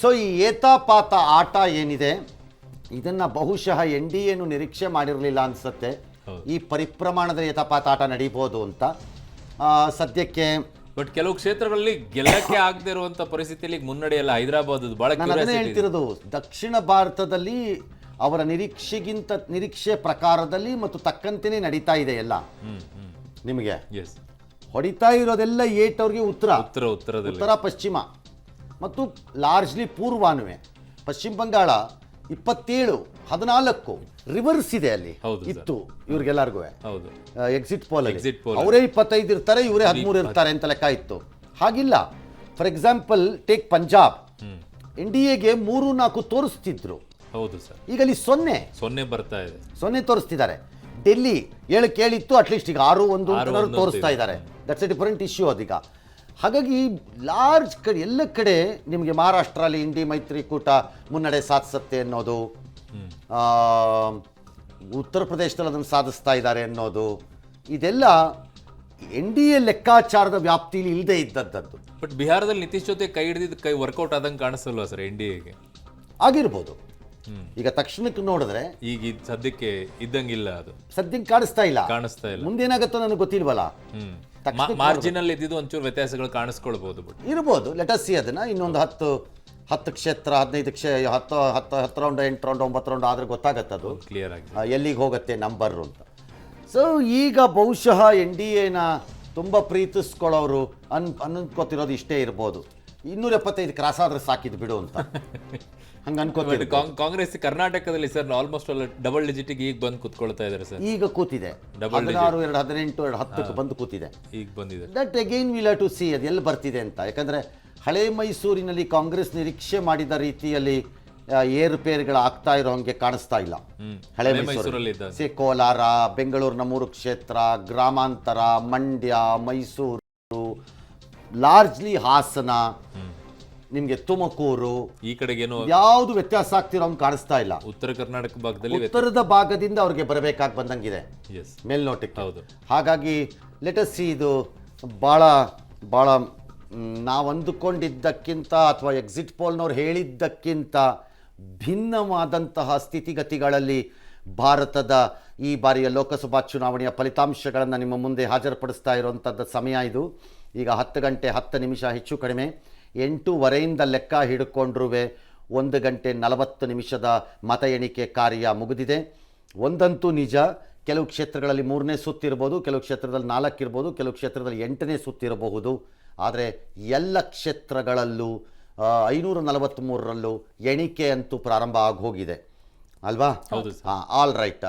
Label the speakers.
Speaker 1: So ಈ ಏತಾಪಾತ ಆಟ ಏನಿದೆ ಇದನ್ನು ಬಹುಶಃ ಎನ್ ಡಿ ಎನು ನಿರೀಕ್ಷೆ ಮಾಡಿರಲಿಲ್ಲ ಅನಿಸುತ್ತೆ. ಈ ಪರಿಪ್ರಮಾಣದ ಏತಾಪಾತ ಆಟ ನಡೀಬೋದು ಅಂತ ಸದ್ಯಕ್ಕೆ.
Speaker 2: ಬಟ್ ಕೆಲವು ಕ್ಷೇತ್ರಗಳಲ್ಲಿ ಗೆಲ್ಲಕ್ಕೆ ಆಗದೆ ಇರುವಂತ ಪರಿಸ್ಥಿತಿಯಲ್ಲಿ ಮುನ್ನಡೆಯಲ್ಲ ಹೈದರಾಬಾದ್.
Speaker 1: ನಾನು ಅದನ್ನೇ ಹೇಳ್ತಿರೋದು, ದಕ್ಷಿಣ ಭಾರತದಲ್ಲಿ ಅವರ ನಿರೀಕ್ಷೆ ಪ್ರಕಾರದಲ್ಲಿ ಮತ್ತು ತಕ್ಕಂತೆಯೇ ನಡೀತಾ ಇದೆ ಎಲ್ಲ. ನಿಮಗೆ ಹೊಡಿತಾ ಇರೋದೆಲ್ಲ ಏಟವ್ರಿಗೆ ಉತ್ತರ ಪಶ್ಚಿಮ ಮತ್ತು ಲಾರ್ಜ್ಲಿ ಪೂರ್ವಾನುವೆ. ಪಶ್ಚಿಮ ಬಂಗಾಳ 27-14 ರಿವರ್ಸ್ ಇದೆ ಅಲ್ಲಿ ಇತ್ತು ಇವ್ರಿಗೆಲ್ಲರಿಗೂ ಎಕ್ಸಿಟ್ ಪೋಲ್ ಅಲ್ಲಿ. ಅವರೇ 25 ಇರ್ತಾರೆ, ಇವರೇ 13 ಇರ್ತಾರೆ ಅಂತ ಲೆಕ್ಕ ಇತ್ತು. ಹಾಗಿಲ್ಲ. For example take Punjab, N D ಎಗೆ 3-4 ತೋರಿಸ್ತಿದ್ರು.
Speaker 2: ಹೌದು ಸರ್.
Speaker 1: ಈಗ ಅಲ್ಲಿ 0
Speaker 2: ಬರ್ತಾ ಇದೆ, 0
Speaker 1: ತೋರಿಸ್ತಿದ್ದಾರೆ. ಡೆಲ್ಲಿ 7 ಕೇಳಿತ್ತು, ಅಟ್ಲೀಸ್ಟ್ ಈಗ 6-1 ತೋರಿಸ್ತಾ ಇದ್ದಾರೆ. ದಟ್ಸ್ ಎ ಡಿಫರೆಂಟ್ ಇಶ್ಯೂ ಅದೀಗ. ಹಾಗಾಗಿ ಲಾರ್ಜ್ ಕಡೆ ಎಲ್ಲ ಕಡೆ ನಿಮಗೆ ಮಹಾರಾಷ್ಟ್ರಲ್ಲಿ ಇಂಡಿ ಮೈತ್ರಿಕೂಟ ಮುನ್ನಡೆ ಸಾಧಿಸುತ್ತೆ ಅನ್ನೋದು, ಉತ್ತರ ಪ್ರದೇಶದಲ್ಲಿ ಅದನ್ನು ಸಾಧಿಸ್ತಾ ಇದ್ದಾರೆ ಅನ್ನೋದು, ಇದೆಲ್ಲ ಎನ್ ಡಿ ಎ ಲೆಕ್ಕಾಚಾರದ ವ್ಯಾಪ್ತಿಯಲ್ಲಿ ಇಲ್ಲದೆ ಇದ್ದದ್ದು.
Speaker 2: ಬಟ್ ಬಿಹಾರದಲ್ಲಿ ನಿತೀಶ್ ಜೊತೆ ಕೈ ಹಿಡಿದಿದ್ದು ವರ್ಕೌಟ್ ಆದಂಗೆ ಕಾಣಿಸಲ್ವಾ ಸರ್ ಎನ್ ಡಿ ಎಗೆ?
Speaker 1: ಆಗಿರ್ಬೋದು. ಈಗ ತಕ್ಷಣಕ್ಕೆ ನೋಡಿದ್ರೆ
Speaker 2: ಈಗ ಸದ್ಯಕ್ಕೆ ಇದ್ದಂಗಿಲ್ಲ, ಅದು ಸದ್ಯಕ್ಕೆ
Speaker 1: ಕಾಣಿಸ್ತಾ ಇಲ್ಲ.
Speaker 2: ಮುಂದೇನಾಗತ್ತೋ
Speaker 1: ನನಗೆ ಗೊತ್ತಿಲ್ವಲ್ಲ.
Speaker 2: ಮಾರ್ಜಿನಲ್ಲಿ ಇದ್ದಿದ್ದು ಒಂಚೂರು ವ್ಯತ್ಯಾಸಗಳು ಕಾಣಿಸ್ಕೊಳ್ಬಹುದು,
Speaker 1: ಇರ್ಬೋದು. ಲೆಟ್ ಅಸ್ ಸಿ ಅದನ್ನ. ಇನ್ನೊಂದು 10 ಕ್ಷೇತ್ರ 15 10 ರೌಂಡ್ 8 ರೌಂಡ್ 9 ರೌಂಡ್ ಆದ್ರೆ ಗೊತ್ತಾಗತ್ತೆ ಅದು
Speaker 2: ಕ್ಲಿಯರ್ ಆಗಿ
Speaker 1: ಎಲ್ಲಿಗೆ ಹೋಗುತ್ತೆ ನಂಬರ್ ಅಂತ. ಸೊ ಈಗ ಬಹುಶಃ ಎನ್ ಡಿ ಎನ ತುಂಬ ಪ್ರೀತಿಸ್ಕೊಳ್ಳೋರು ಅನ್ಕೋತಿರೋದು ಇಷ್ಟೇ ಇರ್ಬೋದು, 275 ಕ್ರಾಸ್ ಆದ್ರೆ ಸಾಕಿದ್ ಬಿಡು ಅಂತ ಹಂಗ ಅನ್ಕೋತೀವಿ.
Speaker 2: ಕಾಂಗ್ರೆಸ್ ಕರ್ನಾಟಕದಲ್ಲಿ ಸರ್ ಆಲ್ಮೋಸ್ಟ್ ಡಬಲ್ ಡಿಜಿಟ್ ಈಗ ಬಂದು ಕೂತ್ಕೊಳ್ತಾ ಇದ್ದಾರೆ ಸರ್.
Speaker 1: ಈಗ ಕೂತಿದೆ 16, 2, 18, 10 ಬಂದು ಕೂತಿದೆ.
Speaker 2: ಈಗ ಬಂದಿದೆ.
Speaker 1: That again will have to see ಅದು ಎಲ್ಲಿ ಬರ್ತಿದೆ ಅಂತ. ಯಾಕಂದ್ರೆ ಹಳೆ ಮೈಸೂರಿನಲ್ಲಿ ಕಾಂಗ್ರೆಸ್ ನಿರೀಕ್ಷೆ ಮಾಡಿದ ರೀತಿಯಲ್ಲಿ ಏರುಪೇರುಗಳು ಆಗ್ತಾ ಇರೋ ಹಂಗೆ ಕಾಣಿಸ್ತಾ ಇಲ್ಲ. ಹಳೆ ಮೈಸೂರಲ್ಲಿ ಕೋಲಾರ, ಬೆಂಗಳೂರಿನ 3 ಕ್ಷೇತ್ರ, ಗ್ರಾಮಾಂತರ, ಮಂಡ್ಯ, ಮೈಸೂರು, ಲಾರ್ಜ್ಲಿ ಹಾಸನ, ನಿಮ್ಗೆ ತುಮಕೂರು,
Speaker 2: ಈ ಕಡೆಗೆ
Speaker 1: ಯಾವ್ದು ವ್ಯತ್ಯಾಸ ಆಗ್ತಿರೋ ಹಂಗೆ ಕಾಣಿಸ್ತಾ ಇಲ್ಲ.
Speaker 2: ಉತ್ತರ ಕರ್ನಾಟಕ ಭಾಗದಲ್ಲಿ
Speaker 1: ಉತ್ತರದ ಭಾಗದಿಂದ ಅವ್ರಿಗೆ ಬರಬೇಕಾಗಿ ಬಂದಂಗಿದೆ ಮೇಲ್ನೋಟಕ್ಕೆ. ಹಾಗಾಗಿ ಲೆಟ್ ಅಸ್ ಸಿ. ಇದು ಭಾಳ ನಾವು ಅಂದುಕೊಂಡಿದ್ದಕ್ಕಿಂತ ಅಥವಾ ಎಕ್ಸಿಟ್ ಪೋಲ್ನವ್ರು ಹೇಳಿದ್ದಕ್ಕಿಂತ ಭಿನ್ನವಾದಂತಹ ಸ್ಥಿತಿಗತಿಗಳಲ್ಲಿ ಭಾರತದ ಈ ಬಾರಿಯ ಲೋಕಸಭಾ ಚುನಾವಣೆಯ ಫಲಿತಾಂಶಗಳನ್ನು ನಿಮ್ಮ ಮುಂದೆ ಹಾಜರುಪಡಿಸ್ತಾ ಇರುವಂಥದ್ದು ಸಮಯ ಇದು. ಈಗ 10 ಗಂಟೆ 10 ನಿಮಿಷ ಹೆಚ್ಚು ಕಡಿಮೆ. 8:15 ಲೆಕ್ಕ ಹಿಡ್ಕೊಂಡ್ರೂ 1 ಗಂಟೆ 40 ನಿಮಿಷದ ಮತ ಎಣಿಕೆ ಕಾರ್ಯ ಮುಗಿದಿದೆ. ಒಂದಂತೂ ನಿಜ, ಕೆಲವು ಕ್ಷೇತ್ರಗಳಲ್ಲಿ 3ನೇ ಸುತ್ತಿರ್ಬೋದು, ಕೆಲವು ಕ್ಷೇತ್ರದಲ್ಲಿ 4 ಇರ್ಬೋದು, ಕೆಲವು ಕ್ಷೇತ್ರದಲ್ಲಿ 8ನೇ ಸುತ್ತಿರಬಹುದು. ಆದರೆ ಎಲ್ಲ ಕ್ಷೇತ್ರಗಳಲ್ಲೂ 543ರಲ್ಲೂ ಎಣಿಕೆ ಅಂತೂ ಪ್ರಾರಂಭ ಆಗೋಗಿದೆ ಅಲ್ವಾ?
Speaker 2: ಹೌದು.
Speaker 1: All right.